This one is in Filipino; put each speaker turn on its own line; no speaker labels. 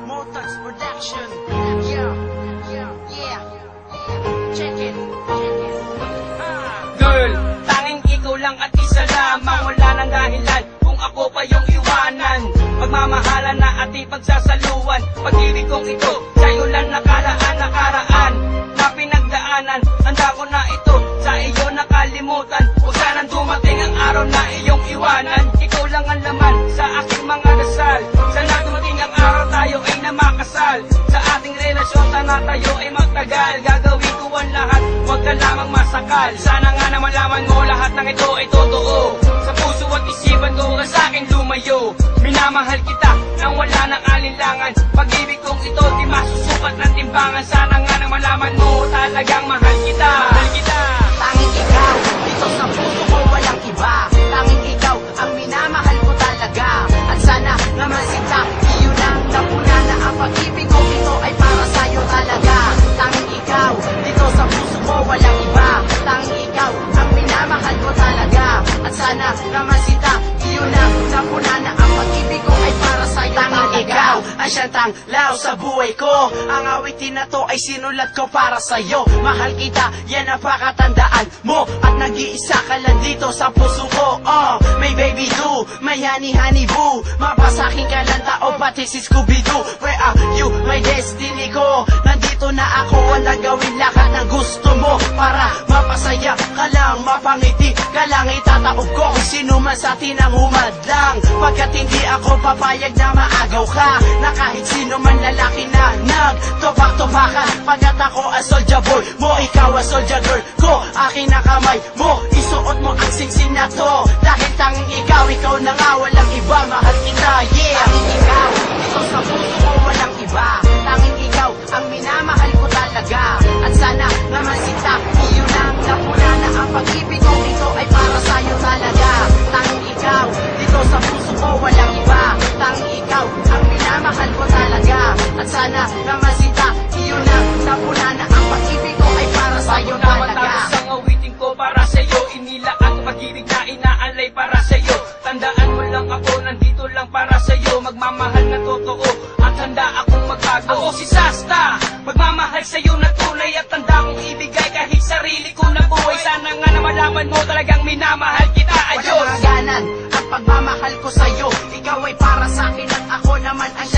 Motax Production. Yeah. Check it.
Girl, tanging ikaw lang at isa lamang. Wala nang dahilan kung ako pa yung iwanan. Magmamahalan na at ipagsasaluan. Pag-ibig kong ito, sa'yo lang nakaraan na pinagdaanan. Handa ko na ito, sa iyo nakalimutan. Huwag sanang dumating ang araw na iyong iwanan. Ikaw lang ang laman sa aking mga dasal. Sana dumating ang araw tayo ay namakasal. Sa ating relasyon sana tayo ay magtagal. Gagawin ko ang lahat, huwag ka lamang masakal. Sana nga na malaman mo lahat ng ito ay totoo. Sa puso at isipan ko ka sa akin lumayo. Minamahal kita nang wala ng alinlangan. Pag-ibig kong ito di masusukat ng timbangan. Sana nga na malaman mo talagang mahal kita.
Tanging ikaw, dito sa puso ko walang iba. Tanging ikaw, ang minamahal ko talaga. At sana naman sinta, iyon ang napuna na ang pag-ibig ko ito ay para sa'yo talaga. Tanging ikaw, dito sa puso ko walang iba. Tanging ikaw, ang minamahal ko talaga. At sana naman sinta, iyon ang napuna na ang pag-ibig ko ay para sa'yo talaga. Tanging ikaw, ang siyang tanglaw sa buhay ko. Ang awitin na to ay sinulat ko para sa'yo. Mahal kita, yan ang pakatandaan mo. At nag-iisa ka lang dito sa puso ko. May baby do, may honey boo. Mapasakin ka lang tao, pati si Scooby-Doo. Where are you, my destiny ko? Nandito na ako, wala gawin lahat ng gusto mo. Para mapasaya ka lang, mapangiti ka lang. Itataob ko kung sino man sa atin ang humadlang. Pagkat hindi ako papayag na maagaw ka. Na kahit sino man lalaki na nagtopak-topakan. Pagkat ako ang soldier boy mo, ikaw ang soldier girl ko. Aking nakamay mo, isuot mo ang singsing na to. Dahil tanging ikaw na nga, walang iba. Mahal kita, yeah. Tanging ikaw, dito sa puso ko walang iba. Tanging ikaw, ang minamahal ko talaga. At sana naman sinta, iyon ang napuna na ang pag-ibig ko ito ay para sa'yo talaga. Tanging ikaw, dito sa puso ko walang iba. Tanging ikaw, ang minamahal ko talaga. At sana naman sinta, iyon ang napuna na ang pag-ibig ko ay para sa'yo talaga.
Tapos ang awitin ko para sa'yo. Inila ang pag-ibig na inaalay para sa'yo. Tandaan mo lang ako, nandito lang para sa'yo. Magmamahal na totoo at handa akong magbago. Ako si Sasta, magmamahal sa'yo na tunay. At handa kong ibigay kahit sarili ko na buhay. Sana nga na malaman mo talagang minamahal kita. Ayos!
Walang hangganan ang pagmamahal ko sa'yo. Ikaw ay para sa'kin at ako naman ang